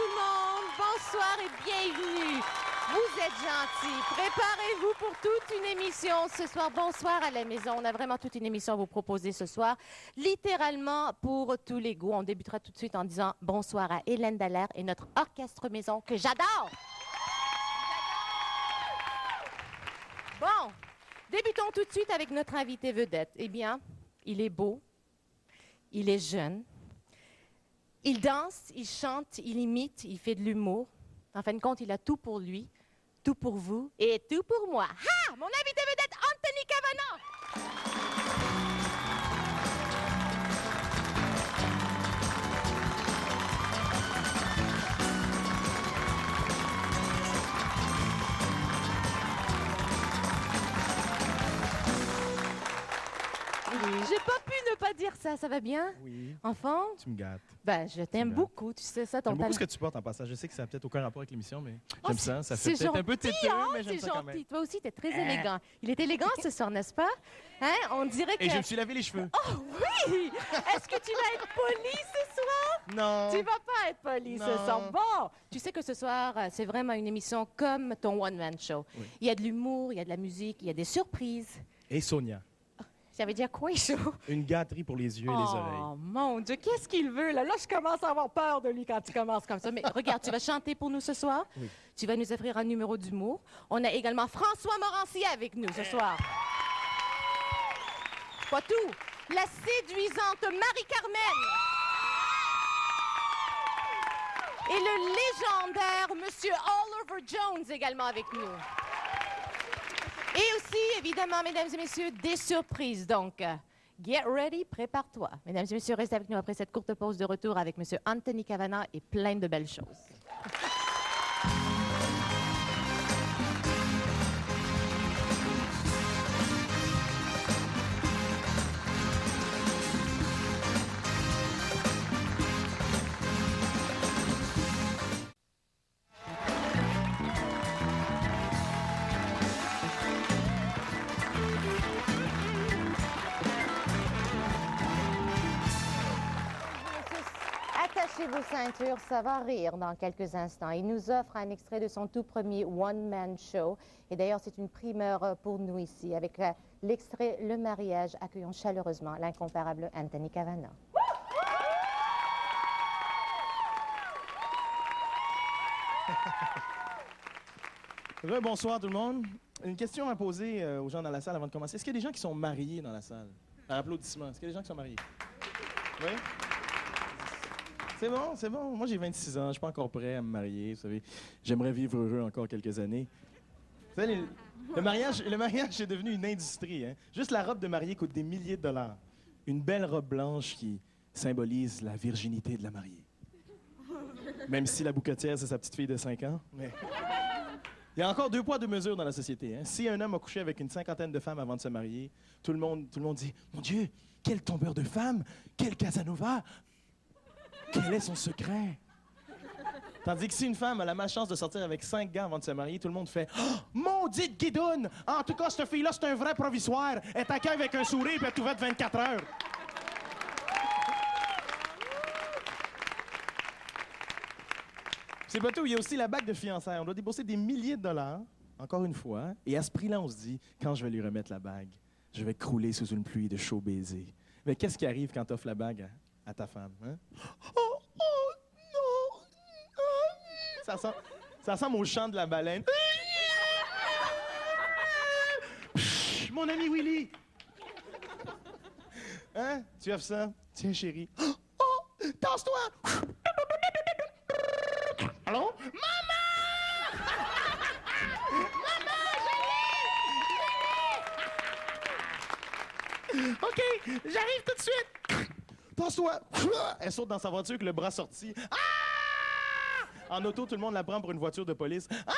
le monde, bonsoir et bienvenue. Vous êtes gentils. Préparez-vous pour toute une émission ce soir. Bonsoir à la maison. On a vraiment toute une émission à vous proposer ce soir. Littéralement pour tous les goûts. On débutera tout de suite en disant bonsoir à Hélène Dallaire et notre orchestre maison que j'adore. Bon, débutons tout de suite avec notre invité vedette. Eh bien, il est beau, il est jeune, il danse, il chante, il imite, il fait de l'humour. En fin de compte, il a tout pour lui, tout pour vous et tout pour moi. Ha! Mon invité vedette, Anthony Cavana! Oui, j'ai pas pu ne pas dire ça. Ça va bien? Oui. Enfant? Tu me gâtes. Ben, je t'aime gâtes. beaucoup. Tu sais ça, ton J'aime beaucoup talent. ce que tu portes en passage. Je sais que ça n'a peut-être aucun rapport avec l'émission, mais Oh, j'aime ça. Ça c'est fait peut-être un peu gentil, têteux, hein? mais j'aime C'est ça quand même. gentil. Toi aussi, t'es très élégant. Il est élégant ce soir, n'est-ce pas? Hein? On dirait que... Et je me suis lavé les cheveux. Oh oui! Est-ce que tu vas être poli ce soir? Non. Tu vas pas être poli ce Non. soir. Bon, tu sais que ce soir, c'est vraiment une émission comme ton one-man show. Oui. Il y a de l'humour, il y a de la musique, il y a des surprises. Et Sonia. Ça veut dire quoi, show? Une gâterie pour les yeux et les oreilles. Oh mon Dieu, qu'est-ce qu'il veut là? Là, je commence à avoir peur de lui quand tu commences comme ça. Mais regarde, tu vas chanter pour nous ce soir. Oui. Tu vas nous offrir un numéro d'humour. On a également François Morancier avec nous ce soir. Pas tout. La séduisante Marie-Carmen. Et le légendaire Monsieur Oliver Jones également avec nous. Et aussi, évidemment, mesdames et messieurs, des surprises. Donc, get ready, prépare-toi. Mesdames et messieurs, restez avec nous après cette courte pause de retour avec Monsieur Anthony Cavana et plein de belles choses. Attachez vos ceintures, ça va rire dans quelques instants. Il nous offre un extrait de son tout premier one-man show. Et d'ailleurs, c'est une primeur pour nous ici. Avec l'extrait Le mariage, accueillons chaleureusement l'incomparable Anthony Cavana. Bonsoir tout le monde. Une question à poser aux gens dans la salle avant de commencer. Est-ce qu'il y a des gens qui sont mariés dans la salle? Par applaudissement. Est-ce qu'il y a des gens qui sont mariés? Oui? C'est bon, c'est bon. Moi, j'ai 26 ans. Je suis pas encore prêt à me marier. Vous savez, j'aimerais vivre heureux encore quelques années. Vous savez, le mariage est devenu une industrie. Hein? Juste la robe de mariée coûte des milliers de dollars. Une belle robe blanche qui symbolise la virginité de la mariée. Même si la bouquetière, c'est sa petite fille de 5 ans. Mais... Il y a encore 2 poids, 2 mesures dans la société. Hein? Si un homme a couché avec une 50aine de femmes avant de se marier, tout le monde dit « Mon Dieu, quel tombeur de femmes! Quel Casanova! Quel est son secret? » Tandis que si une femme a la malchance de sortir avec 5 gars avant de se marier, tout le monde fait « Oh, maudite guidoune! En tout cas, cette fille-là, c'est un vrai provisoire. Elle t'accueille avec un sourire puis elle t'ouvre 24 heures. » C'est pas tout, il y a aussi la bague de fiançailles. On doit débourser des milliers de dollars, encore une fois. Et à ce prix-là, on se dit, quand je vais lui remettre la bague, je vais crouler sous une pluie de chauds baisers. Mais qu'est-ce qui arrive quand tu offres la bague à ta femme? Hein? Oh, non! Ça ressemble au chant de la baleine. Psh, mon ami Willy! Hein? Tu offres ça? Tiens, chérie. Oh! Tasse-toi! Allô? Maman! Maman, Julie! OK, j'arrive tout de suite. Tasse-toi. Elle saute dans sa voiture avec le bras sorti. Ah! En auto, tout le monde la prend pour une voiture de police. Ah!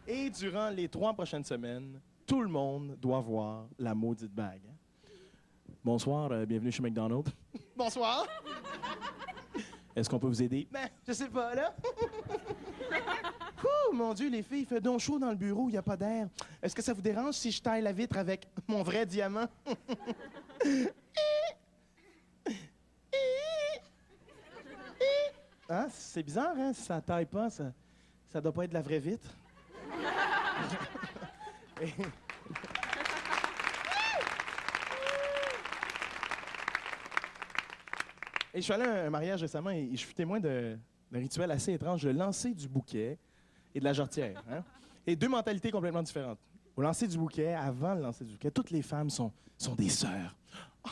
Et durant les 3 prochaines semaines, tout le monde doit voir la maudite bague. Bonsoir, bienvenue chez McDonald's. Bonsoir. Est-ce qu'on peut vous aider? Ben, je sais pas, là. Ouh, mon Dieu, les filles, il fait donc chaud dans le bureau, il n'y a pas d'air. Est-ce que ça vous dérange si je taille la vitre avec mon vrai diamant? Hein? C'est bizarre, hein? Si ça taille pas, ça doit pas être de la vraie vitre. Et... Et je suis allé à un mariage récemment et je fus témoin d'un rituel assez étrange, le lancer du bouquet et de la jarretière. Hein? Et deux mentalités complètement différentes. Au lancer du bouquet, avant le lancer du bouquet, toutes les femmes sont des sœurs. Oh,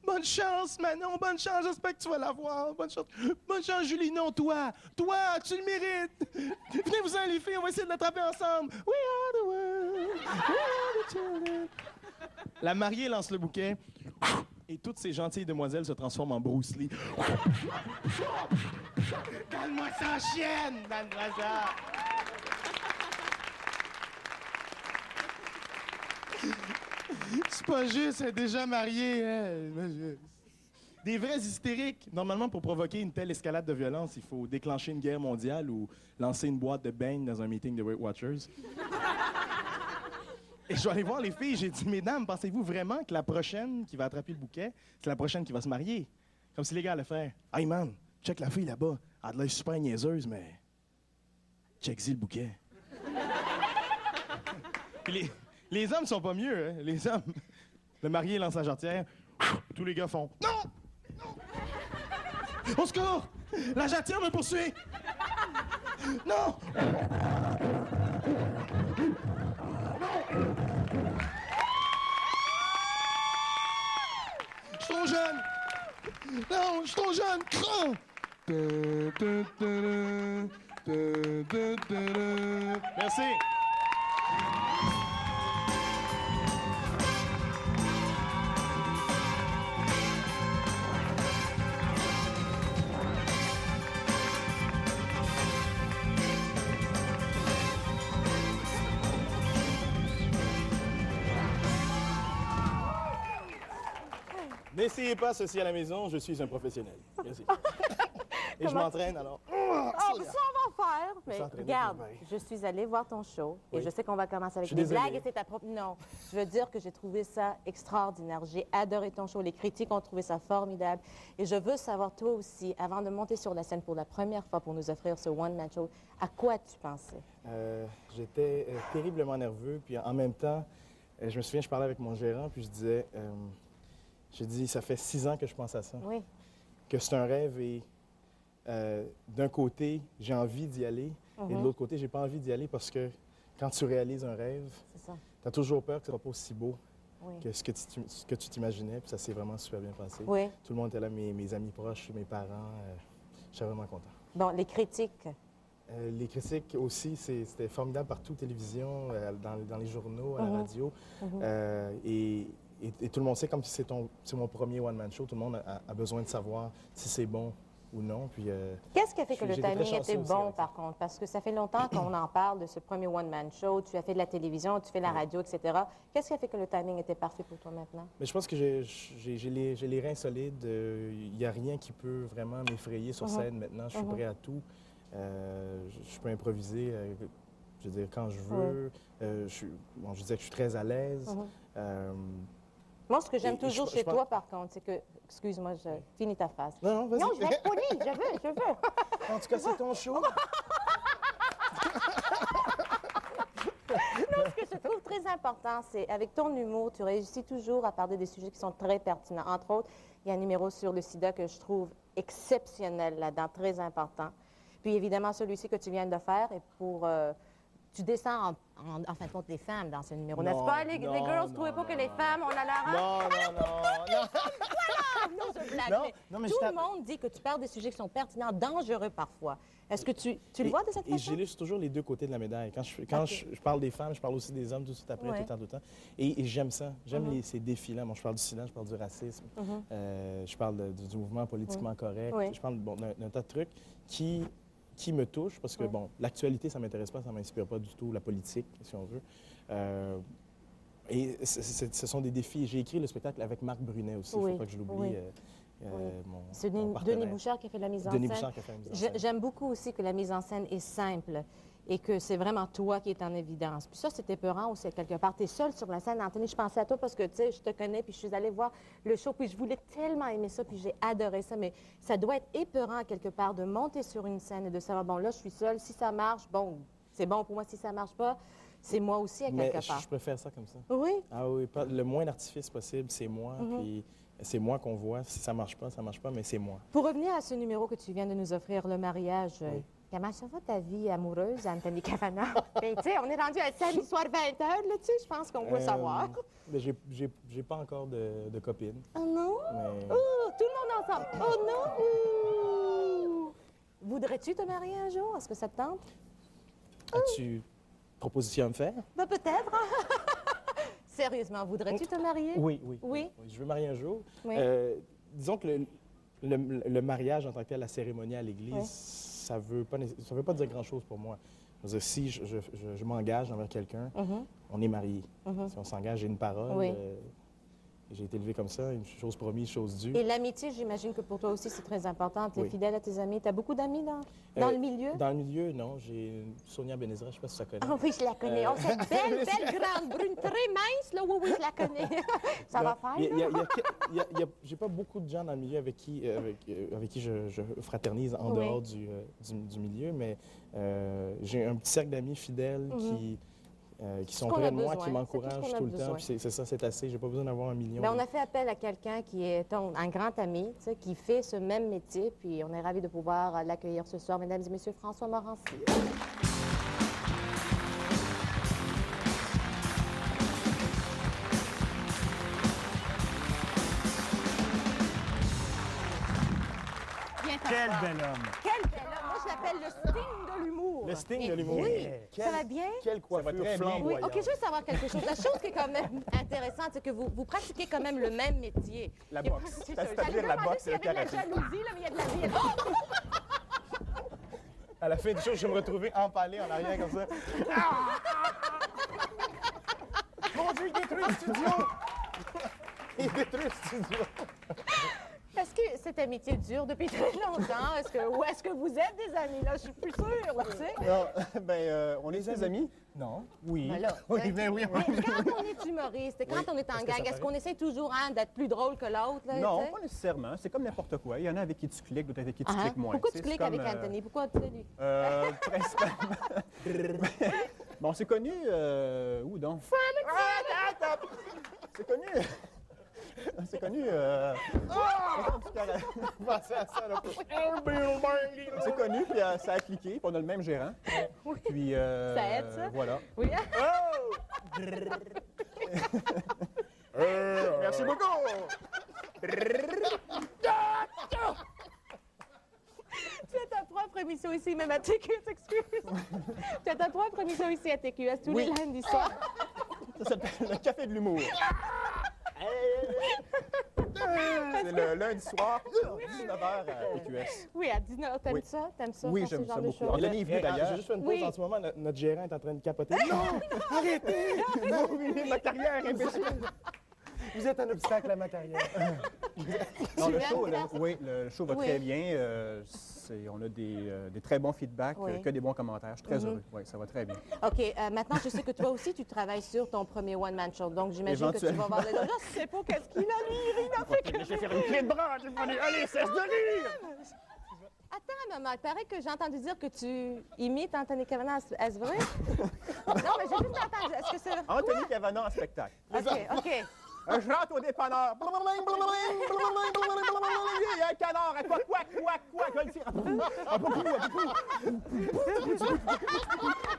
bonne chance, Manon, bonne chance, j'espère que tu vas l'avoir. Bonne chance, Julie, non, toi, tu le mérites. Venez-vous-en, les filles, on va essayer de l'attraper ensemble. We are the world, we are the children. La mariée lance le bouquet et toutes ces gentilles demoiselles se transforment en Bruce Lee. Calme-moi sa chienne, Dan Braza. C'est pas juste, elle est déjà mariée, elle. Des vrais hystériques. Normalement, pour provoquer une telle escalade de violence, il faut déclencher une guerre mondiale ou lancer une boîte de bang dans un meeting de Weight Watchers. Et je suis allé voir les filles, j'ai dit, mesdames, pensez-vous vraiment que la prochaine qui va attraper le bouquet, c'est la prochaine qui va se marier? Comme si les gars allaient faire, hey man, check la fille là-bas, elle a de l'air super niaiseuse, mais check-y le bouquet. Puis les hommes sont pas mieux, hein? Les hommes, le marié lance la jarretière, tous les gars font, non! Au secours! La jarretière me poursuit! Non! Je suis trop jeune! Non, je suis trop jeune! Cran! Merci! N'essayez pas ceci à la maison, je suis un professionnel. Merci. Et je m'entraîne alors. Ah, ça, on va faire. Mais s'entraîner regarde, pour vrai. je suis allée voir ton show et Oui. je sais qu'on va commencer avec Je suis des désolé. blagues et c'est ta propre... Non, je veux dire que j'ai trouvé ça extraordinaire. J'ai adoré ton show. Les critiques ont trouvé ça formidable. Et je veux savoir, toi aussi, avant de monter sur la scène pour la première fois pour nous offrir ce one-man show, à quoi tu pensais? J'étais terriblement nerveux, puis en même temps, je me souviens, je parlais avec mon gérant, puis je disais, j'ai dit, ça fait 6 ans que je pense à ça, Oui. que c'est un rêve et d'un côté, j'ai envie d'y aller, et de l'autre côté, j'ai pas envie d'y aller parce que quand tu réalises un rêve, C'est ça. tu as toujours peur que ce soit pas aussi beau Oui. que ce que tu t'imaginais, puis ça s'est vraiment super bien passé. Oui. Tout le monde était là, mes amis proches, mes parents, j'étais vraiment content. Bon, les critiques. Les critiques aussi, c'était formidable partout, télévision, dans les journaux, à la radio. Et tout le monde sait, comme si c'est mon premier one-man show, tout le monde a besoin de savoir si c'est bon ou non. Puis, Qu'est-ce qui a fait que le j'étais très timing chanceux était aussi bon, avec ça. par contre? Parce que ça fait longtemps qu'on en parle de ce premier one-man show. Tu as fait de la télévision, tu fais la radio, etc. Qu'est-ce qui a fait que le timing était parfait pour toi maintenant? Mais je pense que j'ai les reins solides. Il n'y a rien qui peut vraiment m'effrayer sur scène maintenant. Je suis prêt à tout. Je peux improviser, je veux dire, quand je veux. Je disais que je suis très à l'aise. Moi, ce que j'aime Et toujours je chez pense- toi, par contre, c'est que... Excuse-moi, je finis ta phrase. Non, vas-y. Non, je vais être polie, je veux. En tout cas, c'est ton show. Non, ce que je trouve très important, c'est avec ton humour, tu réussis toujours à parler des sujets qui sont très pertinents. Entre autres, il y a un numéro sur le sida que je trouve exceptionnel là-dedans, très important. Puis évidemment, celui-ci que tu viens de faire est pour... tu descends en fin de compte les femmes dans ce numéro, n'est-ce Non, pas? Les non, girls, non, trouvez pas que non, les non. femmes, on a la rage? Non. Non, je blague. Non, mais non, mais tout je le monde dit que tu parles des sujets qui sont pertinents, dangereux parfois. Est-ce que tu le vois de cette Et façon? j'illustre toujours les deux côtés de la médaille. Quand je parle des femmes, je parle aussi des hommes tout de suite après, Ouais. tout le temps. Et j'aime ça. J'aime ces défis-là. Moi, je parle du silence, je parle du racisme, je parle du mouvement politiquement correct. Ouais. Je parle d'un tas de trucs qui me touchent parce que, bon, l'actualité, ça m'intéresse pas, ça m'inspire pas du tout, la politique, si on veut. Et ce sont des défis. J'ai écrit le spectacle avec Marc Brunet aussi, il ne Oui, faut pas que je l'oublie. oui. C'est mon Denis partenaire. Bouchard qui a fait la mise en Denis scène. Bouchard qui a fait la mise en scène. J'aime beaucoup aussi que la mise en scène est simple et que c'est vraiment toi qui es en évidence. Puis ça, c'était épeurant aussi, quelque part. Tu es seule sur la scène. Anthony, je pensais à toi parce que, tu sais, je te connais, puis je suis allée voir le show, puis je voulais tellement aimer ça, puis j'ai adoré ça. Mais ça doit être épeurant, quelque part, de monter sur une scène et de savoir, bon, là, je suis seule. Si ça marche, bon, c'est bon pour moi. Si ça marche pas, c'est moi aussi, à quelque part. Je préfère ça comme ça. Oui? Ah oui, le moins d'artifice possible, c'est moi, puis c'est moi qu'on voit. Si ça marche pas, mais c'est moi. Pour revenir à ce numéro que tu viens de nous offrir, le mariage, comment ça va ta vie amoureuse, Anthony Cavana? Ben, tu sais, on est rendu à samedi soir 20h, là, tu sais, je pense qu'on doit savoir. Mais j'ai pas encore de copine. Oh non? Mais... Oh, tout le monde ensemble. Oh non! Ouh! Voudrais-tu te marier un jour? Est-ce que ça te tente? As-tu proposition à me faire? Ben, peut-être. Sérieusement, voudrais-tu te marier? Oui. Je veux marier un jour. Oui. Disons que le mariage en tant que tel, la cérémonie à l'église, ça veut pas dire grand-chose pour moi. Je veux dire, si je m'engage envers quelqu'un, on est mariés. Si on s'engage, j'ai une parole. Oui. J'ai été élevé comme ça, une chose promise, chose due. Et l'amitié, j'imagine que pour toi aussi, c'est très important. Tu es Oui. fidèle à tes amis. Tu as beaucoup d'amis dans le milieu? Dans le milieu, non. J'ai Sonia Benezra, je ne sais pas si tu la connais. Ah oui, je la connais. Oh, cette belle grande brune, très mince, là. Oui, je la connais. Ça va faire, J'ai pas beaucoup de gens dans le milieu avec qui je fraternise en dehors du milieu, mais j'ai un petit cercle d'amis fidèles qui sont près de moi, qui m'encouragent tout le temps. Puis c'est ça, c'est assez. J'ai pas besoin d'avoir 1 million. Bien, on a fait appel à quelqu'un qui est un grand ami, tu sais, qui fait ce même métier. Puis on est ravis de pouvoir l'accueillir ce soir. Mesdames et messieurs, François Morancy. Quel bel homme! Quel bel homme! Moi, je l'appelle le Sting de l'humour. Le Sting de l'humour. Oui. Ça va bien? Quelle coiffure Oui, flamboyante. OK, je veux savoir quelque chose. La chose qui est quand même intéressante, c'est que vous pratiquez quand même le même métier. La boxe. C'est-à-dire la boxe et le karaté. Il y a de la jalousie, là, mais il y a de la vie. À la fin du show, je vais me retrouver empalé en arrière comme ça. Mon Dieu, il détruit le studio! Il détruit le studio! Est-ce que cette amitié dure depuis très longtemps? Ou est-ce que vous êtes des amis? Là, je suis plus sûre, là, tu sais. Non, on est des amis? Non. Oui. Ben là, oui. Mais quand on est humoriste et quand on est en gang, est-ce qu'on essaie toujours d'être plus drôle que l'autre? là, Non, tu sais? pas nécessairement. C'est comme n'importe quoi. Il y en a avec qui tu cliques, d'autres avec qui tu cliques moins. Pourquoi tu C'est cliques comme, avec Anthony? Pourquoi tu sais, lui? Principalement. Bon, on s'est connus, où donc? C'est connu. C'est connu. C'est connu, puis ça a cliqué, puis on a le même gérant. Puis, Ça aide, ça? Voilà. Oui. Merci beaucoup. Tu as ta propre émission ici, même à TQS, excuse. Tu as ta propre émission ici à TQS tous les lundis soirs. Ça s'appelle le Café de l'humour. C'est le lundi soir, 19h à TQS. Oui, à 19h. T'aimes ça? T'aimes ça? Oui, faire ce j'aime genre ça de beaucoup. choses? Anthony est venu d'ailleurs. J'ai juste fait une pause Oui. en ce moment. Notre gérant est en train de capoter. Non! Arrêtez! Vous ruinez ma carrière, imbécile! Vous êtes un obstacle à ma carrière. Non, Tu le aimes show, faire ça? le show va Oui. très bien. On a des très bons feedbacks, Oui. que des bons commentaires. Je suis très heureux. Oui, ça va très bien. OK, maintenant, je sais que toi aussi, tu travailles sur ton premier one-man show. Donc, j'imagine que tu vas voir les autres. Je sais pas qu'est-ce qu'il a, lui. Il a fait que... Je vais faire une clé de bras. Allez, cesse de rire! Attends, maman, il paraît que j'ai entendu dire que tu imites Anthony Cavana. Est-ce vrai? Non, mais j'ai juste entendu. Est-ce que c'est... Anthony Cavana en spectacle. OK. Je rentre au dépanneur. Il y a un canard. À quoi, je le tire.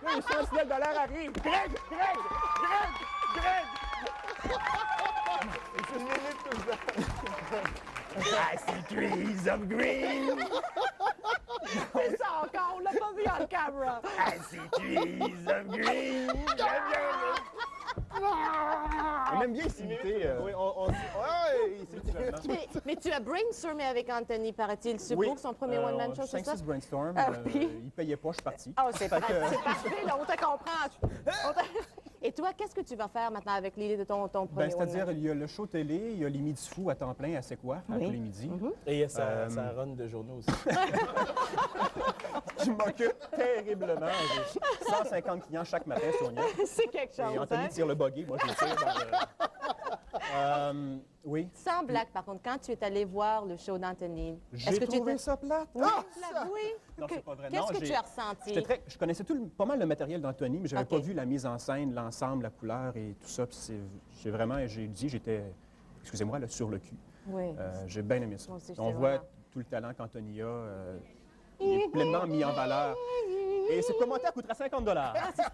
Le sentinelle de l'air arrive. Greg! I see trees of green. C'est ça encore, on l'a pas vu en caméra. I see trees of green. On aime bien s'imiter. Oui, Mais tu as brainstormé avec Anthony, paraît-il, sur Oui. pour son premier one-man show, c'est ça? 5-6 brainstorm. Ah oui. Il payait pas, je suis parti. Oh, c'est parfait, là, on te comprend. Et toi, qu'est-ce que tu vas faire maintenant avec l'idée de ton premier C'est-à-dire, one-man il y a le show télé, il y a les midis fous à temps plein à C'est quoi, à tous les midis. Et il y a sa run de journaux aussi. Je m'occupe terriblement. J'ai 150 clients chaque matin, Sonia. C'est quelque chose, Et Anthony tire le buggy, moi je le tire dans le... oui. Sans blague, par contre, quand tu es allé voir le show d'Anthony, J'ai trouvé ça plate. Oui, Ah, ça! oui. Non, c'est pas vrai. Qu'est-ce Non, que tu j'ai- as ressenti? Je connaissais pas mal le matériel d'Anthony, mais j'avais OK. pas vu la mise en scène, l'ensemble, la couleur et tout ça. Puis j'étais, excusez-moi, là, sur le cul. Oui. J'ai bien aimé ça. Moi aussi, On j'étais voit vraiment- tout le talent qu'Anthony a. Il est pleinement mis en valeur. Et ce commentaire coûtera 50 $.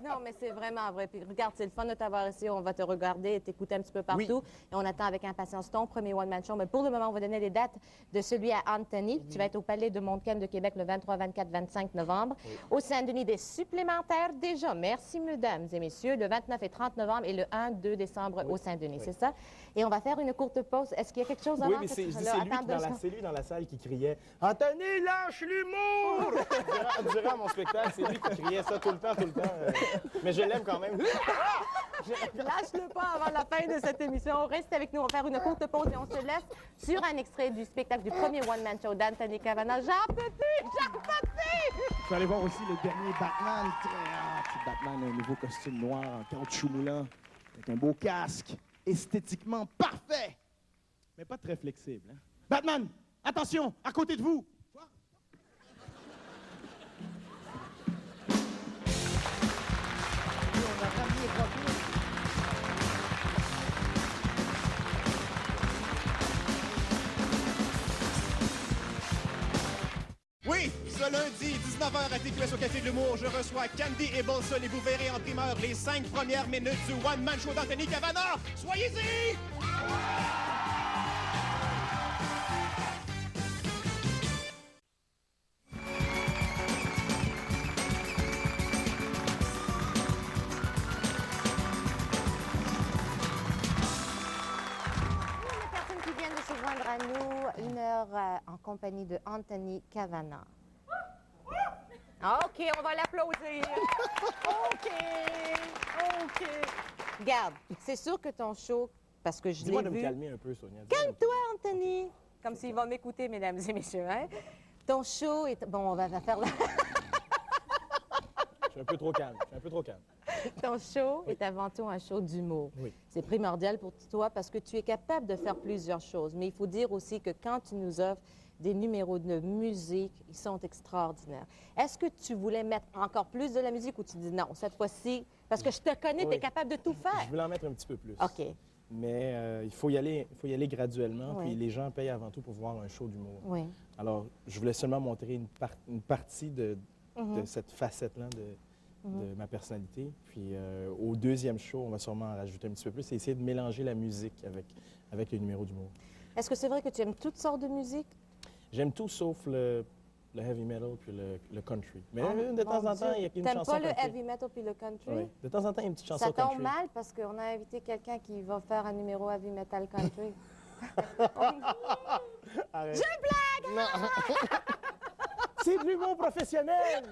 Non, mais c'est vraiment vrai. Puis regarde, c'est le fun de t'avoir ici. On va te regarder et t'écouter un petit peu partout. Et on attend avec impatience ton premier one-man show. Mais pour le moment, on va donner les dates de celui à Anthony. Tu vas être au Palais de Montcalm de Québec le 23, 24, 25 novembre. Au Saint-Denis, des supplémentaires déjà. Merci, mesdames et messieurs. Le 29 et 30 novembre et le 1, 2 décembre au Saint-Denis. C'est ça? Et on va faire une courte pause. Est-ce qu'il y a quelque chose avant Oui, mais que c'est tu- c'est là, lui, attends deux secondes. c'est lui dans la salle qui criait « Anthony, lâche l'humour! » Durant mon spectacle, c'est lui qui criait ça tout le temps. Mais je l'aime quand même. Lâche-le pas avant la fin de cette émission. Reste avec nous. On va faire une courte pause et on se laisse sur un extrait du spectacle du premier one-man show d'Anthony Cavana. J'en peux plus! J'en peux plus! Je vais aller voir aussi le dernier Batman. Très hâte. Batman a un nouveau costume noir en caoutchouc moulant, avec un beau casque, esthétiquement parfait, mais pas très flexible. Hein? Batman, attention, à côté de vous! On a ramené Robin. Oui, ce lundi, 19h à TQS au Café de l'Humour, je reçois Candy et Bolson et vous verrez en primeur les 5 premières minutes du One Man Show d'Anthony Cavana. Soyez-y! Les personnes qui viennent de se joindre à nous, une heure en compagnie de Anthony Cavana. OK, on va l'applaudir. OK, OK. Regarde, c'est sûr que ton show, parce que je Dis-moi l'ai de vu... me calmer un peu, Sonia. Calme-toi, Anthony! Comme s'il va m'écouter, mesdames et messieurs. Hein? Ton show est... Bon, on va faire la... Je suis un peu trop calme. Ton show est avant tout un show d'humour. Oui. C'est primordial pour toi parce que tu es capable de faire plusieurs choses. Mais il faut dire aussi que quand tu nous offres des numéros de musique, ils sont extraordinaires. Est-ce que tu voulais mettre encore plus de la musique ou tu dis non, cette fois-ci, parce que je te connais, tu es Oui. capable de tout faire? Je voulais en mettre un petit peu plus. OK. Mais il faut y aller graduellement. Oui. Puis les gens payent avant tout pour voir un show d'humour. Oui. Alors, je voulais seulement montrer une partie de cette facette-là de ma personnalité. Puis au deuxième show, on va sûrement en rajouter un petit peu plus et essayer de mélanger la musique avec les numéros d'humour. Est-ce que c'est vrai que tu aimes toutes sortes de musique? J'aime tout sauf le heavy metal puis le country. Mais Oh, de temps mon en temps, il y a Dieu. une T'aimes chanson pas le country. heavy metal puis le country? Oui. De temps en temps, il y a une petite chanson Ça tombe country. mal parce qu'on a invité quelqu'un qui va faire un numéro heavy metal country. Arrête. Je blague! Non. C'est de l'humour professionnel!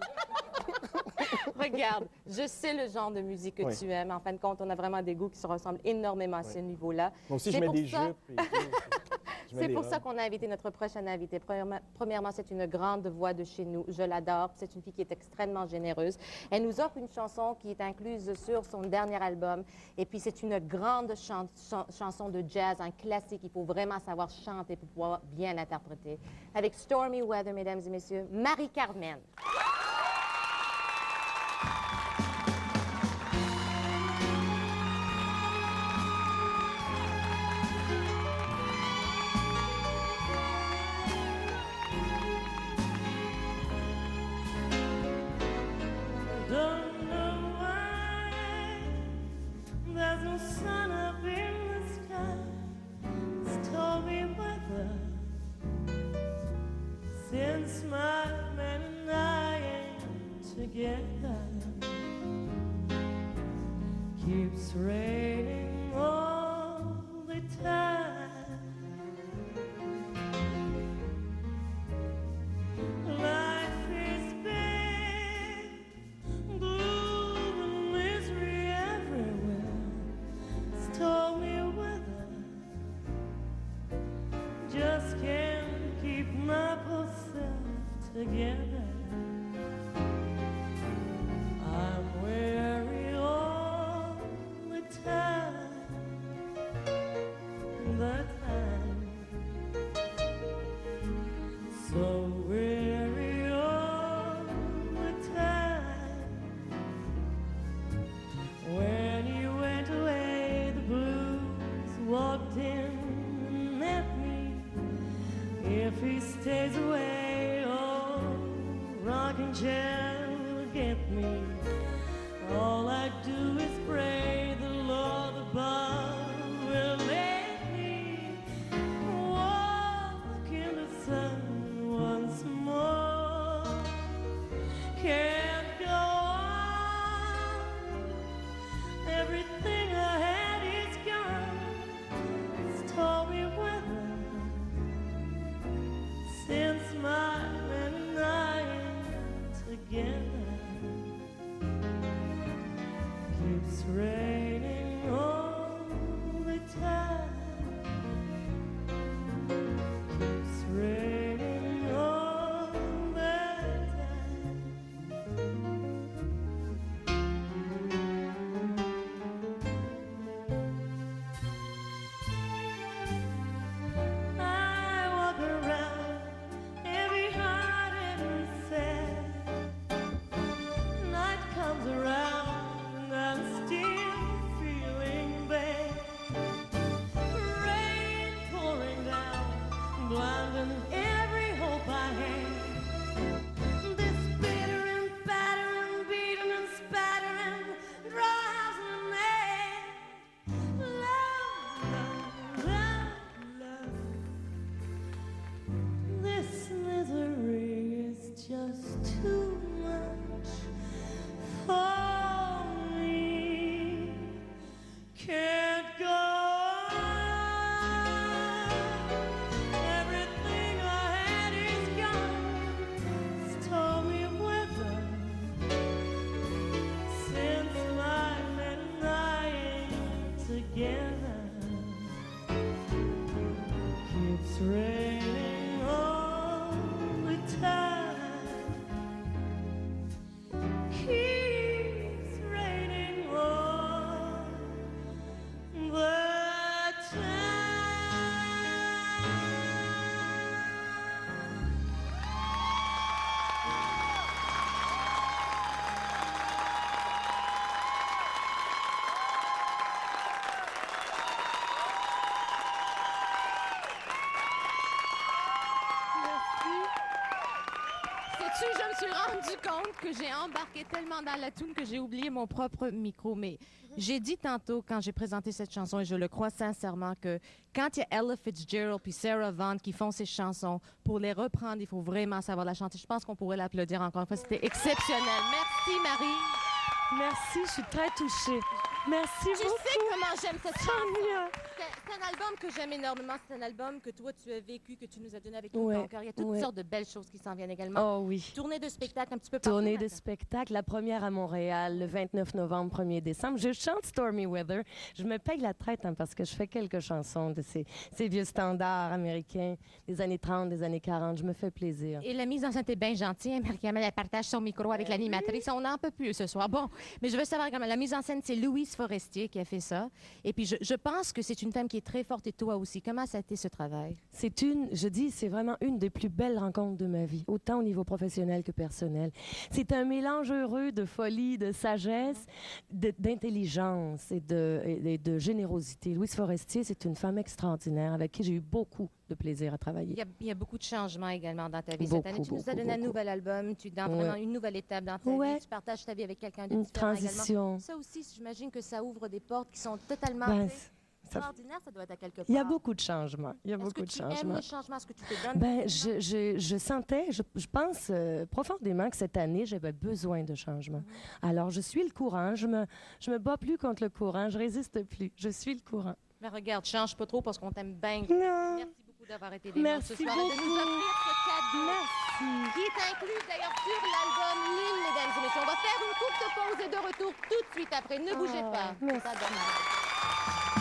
Regarde, je sais le genre de musique que Oui. tu aimes. En fin de compte, on a vraiment des goûts qui se ressemblent énormément à ce niveau-là. Moi aussi, C'est je mets pour des ça- jupes. Et tout. Je mets C'est des pour ça robes. qu'on a invité notre prochaine invitée. Premièrement, c'est une grande voix de chez nous. Je l'adore. C'est une fille qui est extrêmement généreuse. Elle nous offre une chanson qui est incluse sur son dernier album. Et puis, c'est une grande chanson de jazz, un classique. Il faut vraiment savoir chanter pour pouvoir bien l'interpréter. Avec Stormy Weather, mesdames et messieurs, Marie-Carmen. Don't know why there's no sun up in the sky. Stormy weather since my man and I ain't together. Keeps raining all the time. Life is big, gloom and misery everywhere. Stormy weather, just can't keep my poor self together. if he stays away, oh, rocking chair will get me. All I do is pray the Lord above will let me walk in the sun once more. Can't go on. Everything I had is gone. Stormy weather since my man and I ain't together. Keeps raining all the time. Keeps raining all the time. I walk around every hearted and sad. Night comes around and I'm still feeling bad. Rain pouring down, blinding every hope I had. This bitter and battering, beating and spattering drives me mad. Love, love, love, love. This misery is just too much for me. Can't go on. Everything I had is gone. Stormy weather since my man and I ain't together. Keeps raining all the time. Keeps raining all the time. Sais-tu, je me suis rendu compte que j'ai embarqué tellement dans la toune que j'ai oublié mon propre micro. Mais j'ai dit tantôt, quand j'ai présenté cette chanson, et je le crois sincèrement, que quand il y a Ella Fitzgerald puis Sarah Vaughan qui font ces chansons, pour les reprendre, il faut vraiment savoir la chanter. Je pense qu'on pourrait l'applaudir encore une fois. C'était exceptionnel. Merci, Marie. Merci, je suis très touchée. Merci Tu beaucoup. sais comment j'aime cette chanson. Sonia. C'est un album que j'aime énormément. C'est un album que toi, tu as vécu, que tu nous as donné avec tout Ouais, ton cœur. Il y a toutes ouais. sortes de belles choses qui s'en viennent également. Oh oui. Tournée de spectacle un petit peu partout. Tournée de maintenant. spectacle, la première à Montréal, le 29 novembre, 1er décembre. Je chante Stormy Weather. Je me paye la traite parce que je fais quelques chansons de ces vieux standards américains des années 30, des années 40. Je me fais plaisir. Et la mise en scène est bien gentille. Hein? Marie-Camille, elle partage son micro avec l'animatrice. On n'en peut plus ce soir. Bon, mais je veux savoir comment. La mise en scène, c'est Louise Forestier qui a fait ça. Et puis, je pense que c'est une femme qui est très forte et toi aussi. Comment ça a été ce travail? C'est vraiment une des plus belles rencontres de ma vie, autant au niveau professionnel que personnel. C'est un mélange heureux de folie, de sagesse, d'intelligence et de générosité. Louise Forestier, c'est une femme extraordinaire avec qui j'ai eu beaucoup de plaisir à travailler. Il y a beaucoup de changements également dans ta vie Beaucoup, cette année. Tu nous as beaucoup, donné un beaucoup. nouvel album. Tu es dans Ouais. vraiment une nouvelle étape dans ta Ouais. vie. Tu partages ta vie avec quelqu'un de Une différent transition. également. Ça aussi, j'imagine que ça ouvre des portes qui sont totalement Ben, tu sais, ça- extraordinaires. Ça doit être à quelque part. Il y a beaucoup de changements. Il y a Est-ce beaucoup que de tu aimes changements. les changements? Est-ce que tu te donnes Ben, des changements? je sentais, je pense profondément que cette année, j'avais besoin de changement. Alors, je suis le courant. Je me bats plus contre le courant. Je résiste plus. Je suis le courant. Mais regarde, change pas trop parce qu'on t'aime bien. Non. Merci beaucoup d'avoir été des Merci ce soir et de nous beaucoup. offrir ce cadeau. Merci. Qui est inclus d'ailleurs sur l'album Lune, mesdames et messieurs. On va faire une courte pause et de retour tout de suite après. Ne bougez pas. merci. C'est pas dommage.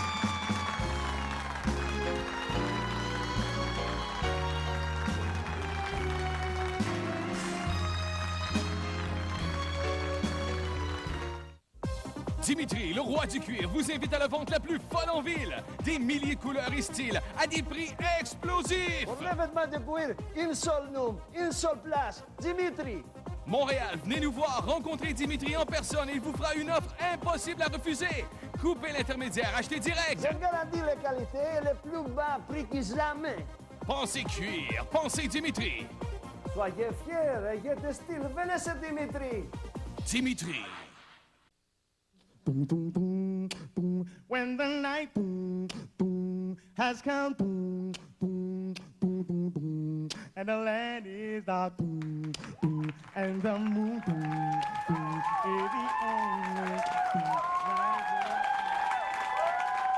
Dimitri, le roi du cuir, vous invite à la vente la plus folle en ville. Des milliers de couleurs et styles à des prix explosifs. Pour l'événement de cuir, une seule nom, une seule place, Dimitri. Montréal, venez nous voir, rencontrez Dimitri en personne et il vous fera une offre impossible à refuser. Coupez l'intermédiaire, achetez direct. Je garantis la qualité et le plus bas prix que jamais. Pensez cuir, pensez Dimitri. Soyez fiers, ayez de style. Venez, c'est Dimitri. Dimitri. Boom, boom, boom, boom. When the night boom, boom, has come, boom, boom, boom, boom, boom, and the land is dark, boom, boom, and the moon, boom, boom, is the only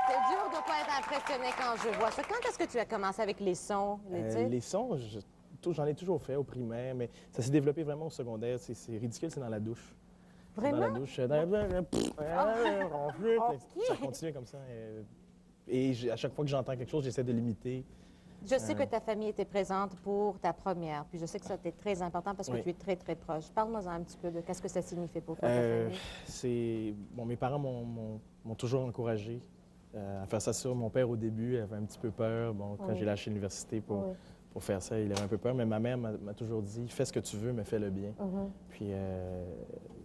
C'est dur de ne pas être impressionné quand je vois ça. Quand est-ce que tu as commencé avec les sons? Les sons, j'en ai toujours fait au primaire, mais ça s'est développé vraiment au secondaire. C'est ridicule, c'est dans la douche. Vraiment? Dans la douche. Ça continue comme ça. Et à chaque fois que j'entends quelque chose, j'essaie de l'imiter. Je sais que ta famille était présente pour ta première, puis je sais que ça a été très important parce que Oui. tu es très, très proche. Parle-moi un petit peu de qu'est-ce que ça signifie pour toi, ta famille. Mes parents m'ont toujours encouragé à faire ça. Mon père, au début, avait un petit peu peur. Bon, quand j'ai lâché l'université pour faire ça, il avait un peu peur. Mais ma mère m'a toujours dit, fais ce que tu veux, mais fais-le bien. Puis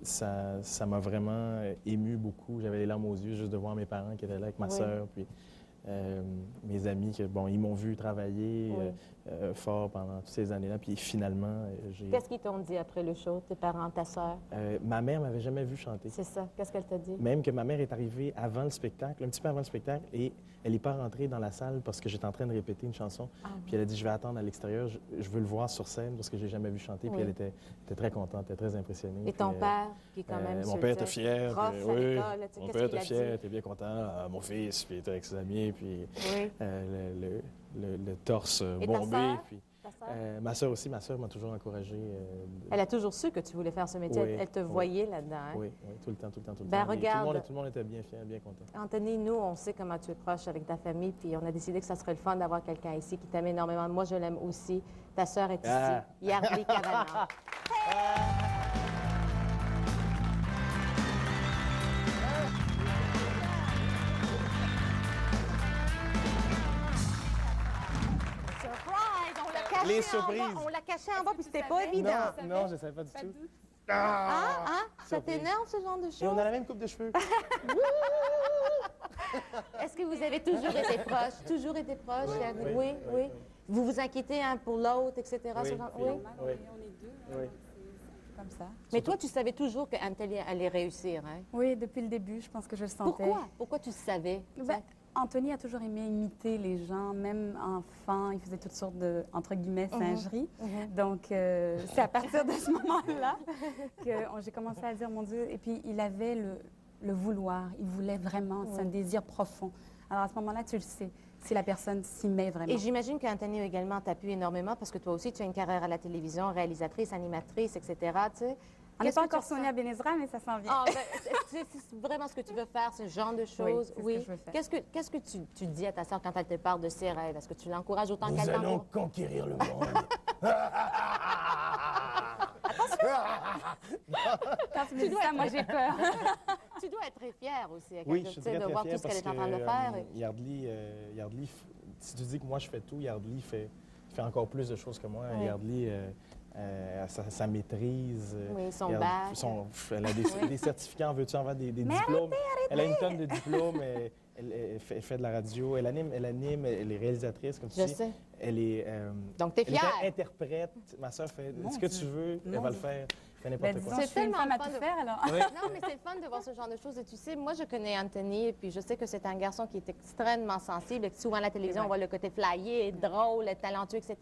ça m'a vraiment ému beaucoup. J'avais les larmes aux yeux juste de voir mes parents qui étaient là avec ma sœur. Puis mes amis, ils m'ont vu travailler fort pendant toutes ces années-là. Puis finalement, j'ai... Qu'est-ce qu'ils t'ont dit après le show, tes parents, ta sœur? Ma mère m'avait jamais vu chanter. C'est ça. Qu'est-ce qu'elle t'a dit? Même que ma mère est arrivée avant le spectacle, un petit peu avant le spectacle, et elle n'est pas rentrée dans la salle parce que j'étais en train de répéter une chanson. Puis elle a dit, je vais attendre à l'extérieur, je veux le voir sur scène parce que j'ai jamais vu chanter. Puis elle était très contente, elle était très impressionnée. Et ton père, qui est quand même... Mon père était fier. Prof puis, à l'école, tu sais, mon qu'est-ce père qu'il était a fier, dit? était bien content. Mon fils, puis il était avec ses amis, puis Oui. le torse Et ta bombé. sœur? Puis, Ta sœur? ma sœur aussi, ma sœur m'a toujours encouragé. Elle a toujours su que tu voulais faire ce métier. Oui, Elle te oui. voyait là-dedans. Hein? Oui, tout le temps, tout le temps, tout le Ben, temps. Et regarde. tout le monde était bien fier, bien content. Anthony, nous, on sait comment tu es proche avec ta famille, puis on a décidé que ça serait le fun d'avoir quelqu'un ici qui t'aime énormément. Moi, je l'aime aussi. Ta sœur est ici, Yardley Kavanagh. Surprise! On l'a caché Les en surprises. bas. On l'a caché en bas, puis c'était pas évident. Non, je ne savais pas du tout. Ça t'énerve, ce genre de Et on choses? a la même coupe de cheveux. Est-ce que vous avez toujours été proches? Toujours été proches? Oui, Oui, oui, oui. Vous vous inquiétez un pour l'autre, etc. Oui, ce genre- oui. oui. On est deux, Oui. c'est comme ça. Mais toi, tu savais toujours qu'Anthony allait réussir, hein? Oui, depuis le début, je pense que je le sentais. Pourquoi? Pourquoi tu savais? Ben, Anthony a toujours aimé imiter les gens, même enfant, il faisait toutes sortes de, entre guillemets, singeries. Donc, c'est à partir de ce moment-là que j'ai commencé à dire, mon Dieu, et puis il avait le vouloir, il voulait vraiment, c'est un désir profond. Alors à ce moment-là, tu le sais, si la personne s'y met vraiment. Et j'imagine qu'Anthony également t'appuie énormément parce que toi aussi, tu as une carrière à la télévision, réalisatrice, animatrice, etc. Tu sais. On n'est Qu'est-ce pas que tu encore ressens? Sonia Benezra, mais ça s'en vient. Ah, ben, c'est vraiment ce que tu veux faire, ce genre de choses? c'est ce que je veux faire. Qu'est-ce que tu dis à ta sœur quand elle te parle de ses rêves? Est-ce que tu l'encourages autant Nous qu'elle allons t'encourage? conquérir le monde. Quand tu me dis ça, moi j'ai peur. Tu dois être très fière aussi, Oui, tu je suis sais, très, de très voir fier tout ce qu'elle parce est en train de que, faire. Yardley, si tu dis que moi je fais tout, Yardley fait encore plus de choses que moi. Oui. Yardley, sa maîtrise. Oui, son Yardley- bac. Elle a des certificats, en veux-tu en avoir des diplômes? Elle a une tonne de diplômes. Elle fait de la radio. Elle anime, elle est réalisatrice, comme tu Je dis. sais. Elle est, Donc, t'es elle est fière. interprète. Ma soeur fait Mon ce que Dieu. tu veux, elle Mon va le Dieu. faire. Elle fait Ben, n'importe disons, quoi. je suis une tellement femme à fun tout de- faire, alors. Non, mais c'est le fun de voir ce genre de choses. Et tu sais, moi, je connais Anthony, et puis je sais que c'est un garçon qui est extrêmement sensible, et que souvent à la télévision, on voit le côté flyé, drôle, talentueux, etc.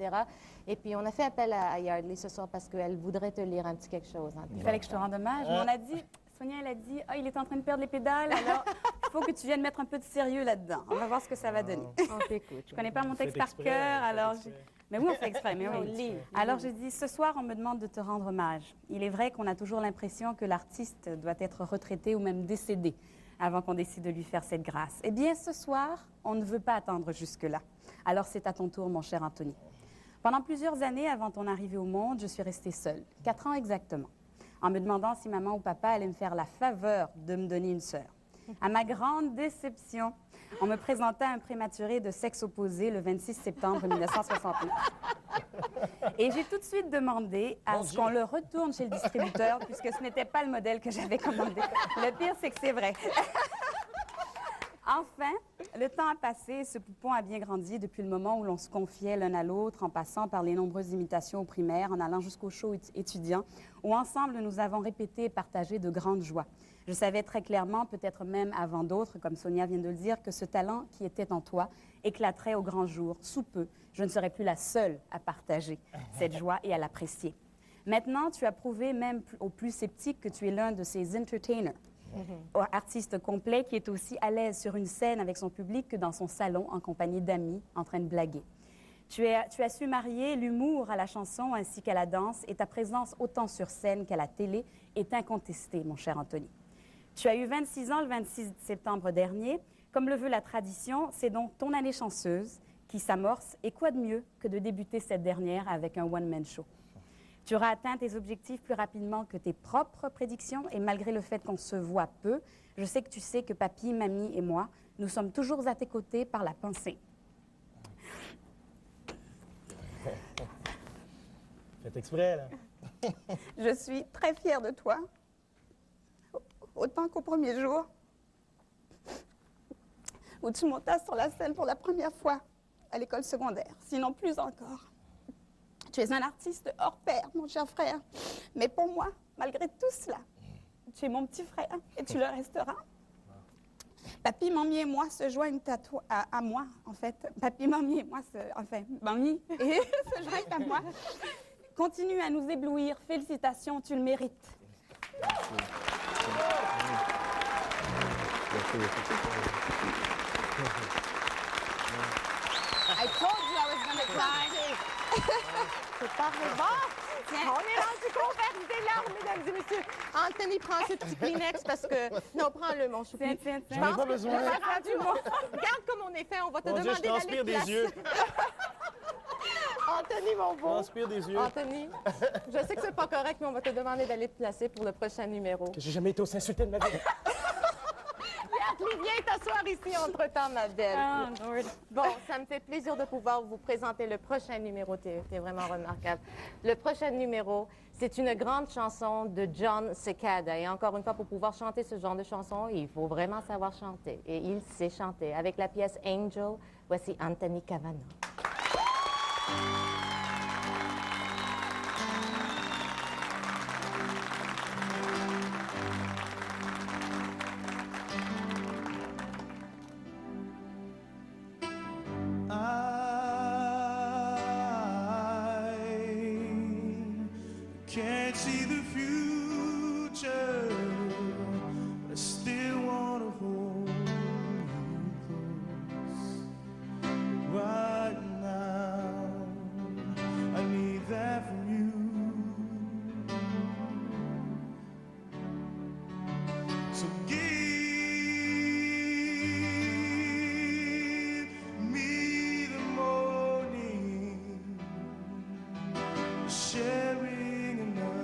Et puis, on a fait appel à Yardley ce soir parce qu'elle voudrait te lire un petit quelque chose. Anthony. Il fallait que je te rende hommage. Mais on a dit, Sonia, elle a dit, ah, il est en train de perdre les pédales, alors il faut que tu viennes mettre un peu de sérieux là-dedans. On va voir ce que ça va donner. On t'écoute. Je connais pas mon Vous faites texte par exprès, cœur, vous faites alors... exprès. Mais oui, on fait exprès, mais On oui. lit. Alors j'ai dit, ce soir, on me demande de te rendre hommage. Il est vrai qu'on a toujours l'impression que l'artiste doit être retraité ou même décédé avant qu'on décide de lui faire cette grâce. Eh bien, ce soir, on ne veut pas attendre jusque-là. Alors c'est à ton tour, mon cher Anthony. Pendant plusieurs années avant ton arrivée au monde, je suis restée seule, 4 ans exactement, en me demandant si maman ou papa allaient me faire la faveur de me donner une sœur. À ma grande déception, on me présenta un prématuré de sexe opposé le 26 septembre 1969. Et j'ai tout de suite demandé à ce qu'on le retourne chez le distributeur, puisque ce n'était pas le modèle que j'avais commandé. Le pire, c'est que c'est vrai. Enfin, le temps a passé et ce poupon a bien grandi depuis le moment où l'on se confiait l'un à l'autre, en passant par les nombreuses imitations au primaire, en allant jusqu'au show étudiant, où ensemble nous avons répété et partagé de grandes joies. Je savais très clairement, peut-être même avant d'autres, comme Sonia vient de le dire, que ce talent qui était en toi éclaterait au grand jour. Sous peu, je ne serais plus la seule à partager cette joie et à l'apprécier. Maintenant, tu as prouvé même aux plus sceptiques que tu es l'un de ces entertainers. Artiste complet qui est aussi à l'aise sur une scène avec son public que dans son salon en compagnie d'amis en train de blaguer. Tu as su marier l'humour à la chanson ainsi qu'à la danse et ta présence autant sur scène qu'à la télé est incontestée, mon cher Anthony. Tu as eu 26 ans le 26 septembre dernier. Comme le veut la tradition, c'est donc ton année chanceuse qui s'amorce et quoi de mieux que de débuter cette dernière avec un one-man show. Tu auras atteint tes objectifs plus rapidement que tes propres prédictions et malgré le fait qu'on se voit peu, je sais que tu sais que papy, mamie et moi, nous sommes toujours à tes côtés par la pensée. Faites exprès, là. Je suis très fière de toi, autant qu'au premier jour où tu montas sur la scène pour la première fois à l'école secondaire, sinon plus encore. Tu es un artiste hors pair, mon cher frère. Mais pour moi, malgré tout cela, tu es mon petit frère et tu le resteras. Papy, mamie et moi se joignent à moi, en fait. Papy, mamie et moi mamie se joignent à moi. Continue à nous éblouir. Félicitations, tu le mérites. I told you I was gonna cry. C'est pas vrai. Bon, on est rendu qu'on verse des larmes, mesdames et messieurs. Anthony, prends ce petit Kleenex parce que... Non, prends-le, mon choupi. J'en ai pas besoin. Regarde comme on est fait, on va te Mon Dieu, demander je transpire d'aller te des yeux. Anthony, mon Je beau. transpire des yeux. Anthony, je sais que c'est pas correct, mais on va te demander d'aller te placer pour le prochain numéro. Que j'ai jamais été aussi insulté de ma vie. Viens t'asseoir ici entre-temps, ma belle. Ah, Lord. Bon, ça me fait plaisir de pouvoir vous présenter le prochain numéro. T'es vraiment remarquable. Le prochain numéro, c'est une grande chanson de John Cicada. Et encore une fois, pour pouvoir chanter ce genre de chanson, il faut vraiment savoir chanter. Et il sait chanter. Avec la pièce Angel, voici Anthony Cavana. Can't see the future, but I still want to hold you close. Right now, I need that from you. So give me the morning, sharing another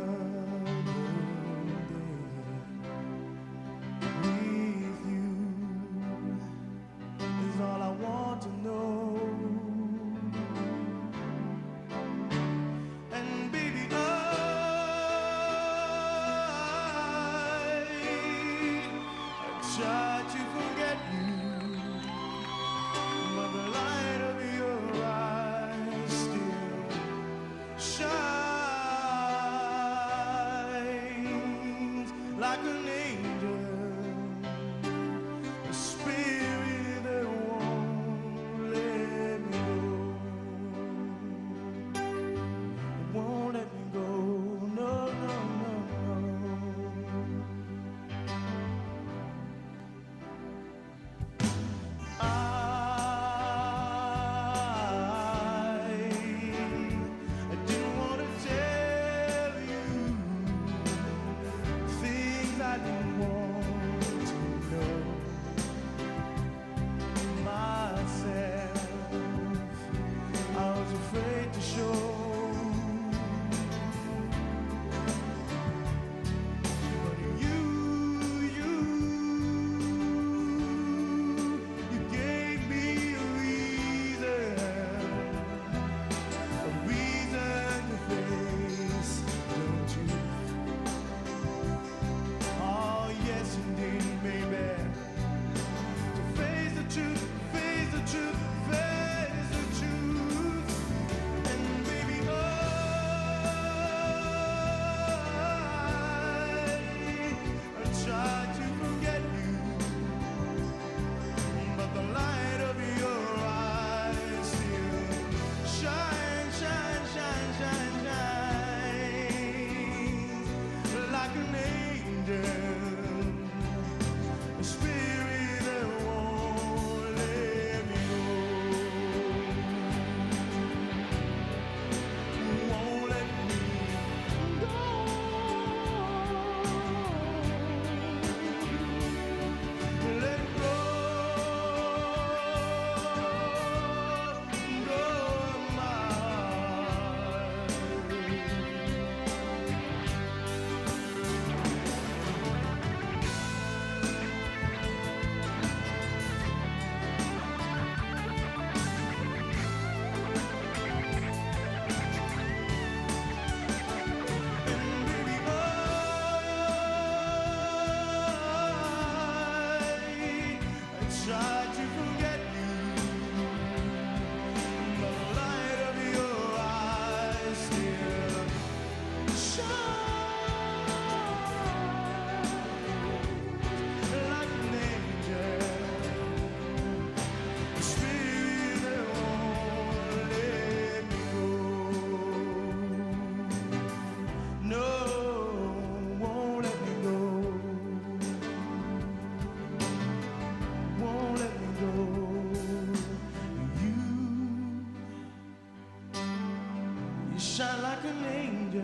shine like an angel.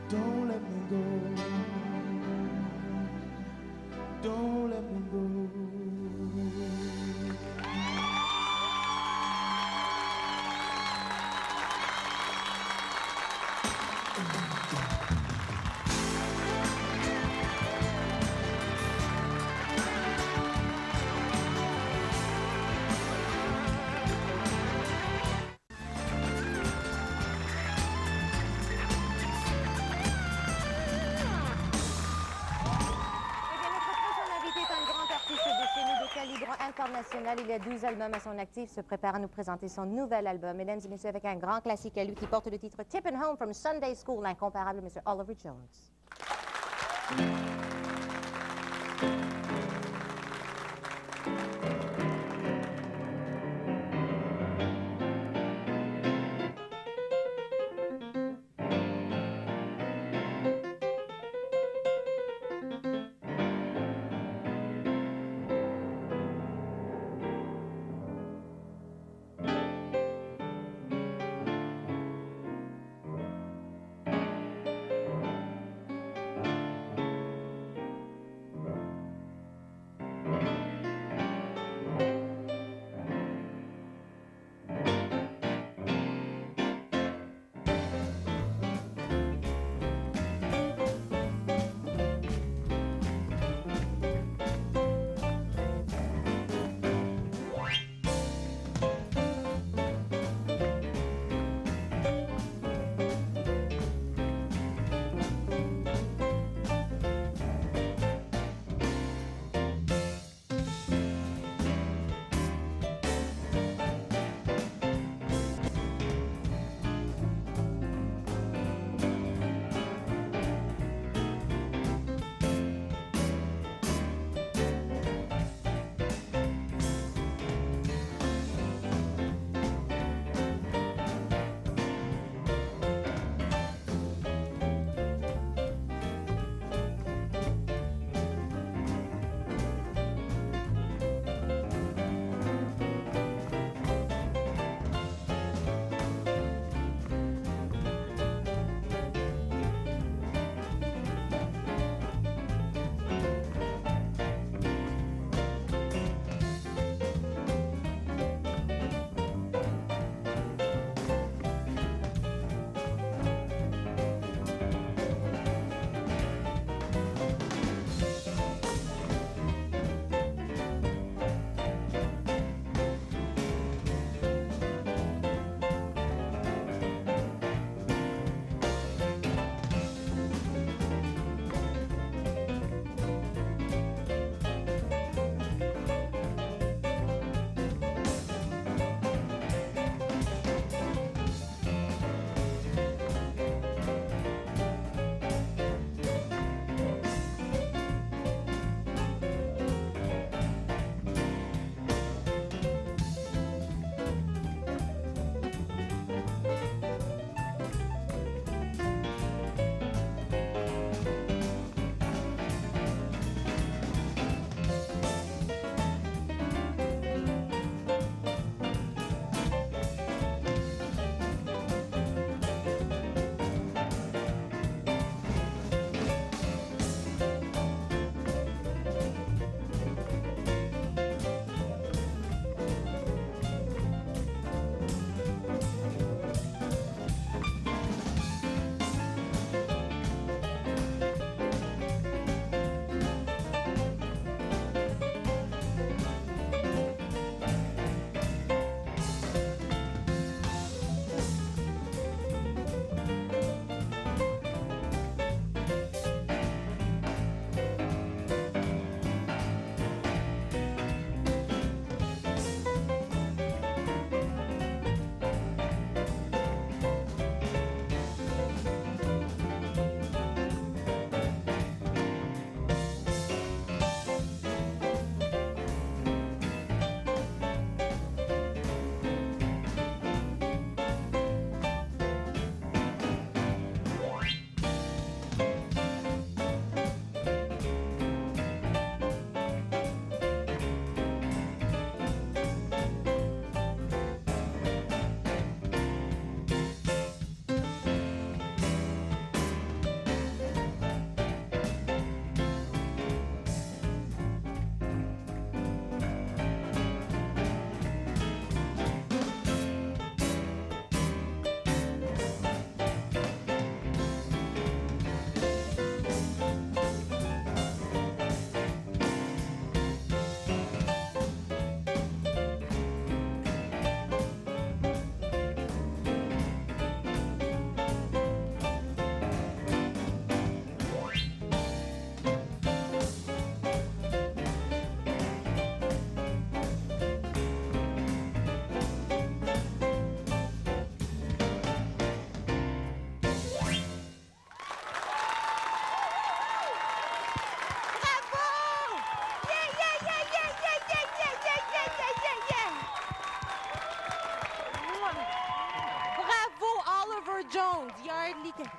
Don't let me go. Don't let me go. International. Il y a 12 albums à son actif, se prépare à nous présenter son nouvel album. Mesdames et messieurs, avec un grand classique à lui qui porte le titre Tippin' Home from Sunday School, l'incomparable Mr. Oliver Jones.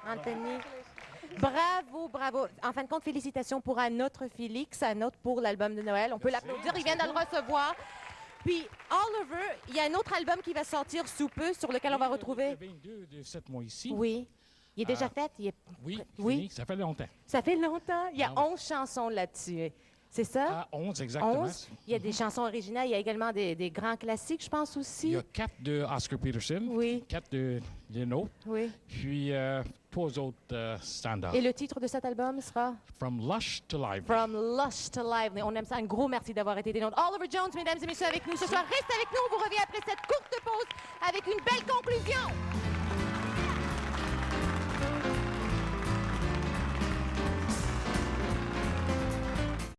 Anthony. Bravo, bravo. En fin de compte, félicitations pour un autre Félix, un autre pour l'album de Noël. On peut l'applaudir, il vient de le recevoir. Puis, Oliver, il y a un autre album qui va sortir sous peu, sur lequel on va retrouver... Le 22 de 7 mois ici. Oui. Il est déjà fait? Oui, oui. Fini, ça fait longtemps. Ça fait longtemps? Il y a 11 chansons là-dessus. C'est ça? 11, exactement. 11. Il y a des chansons originales. Il y a également des grands classiques, je pense aussi. Il y a 4 de Oscar Peterson. Oui. 4 de Leno. Oui. Puis 3 autres standards. Et le titre de cet album sera? From Lush to Lively. From Lush to Lively. On aime ça. Un gros merci d'avoir été des nôtres. Oliver Jones, mesdames et messieurs, avec nous ce soir. Reste avec nous. On vous revient après cette courte pause avec une belle conclusion.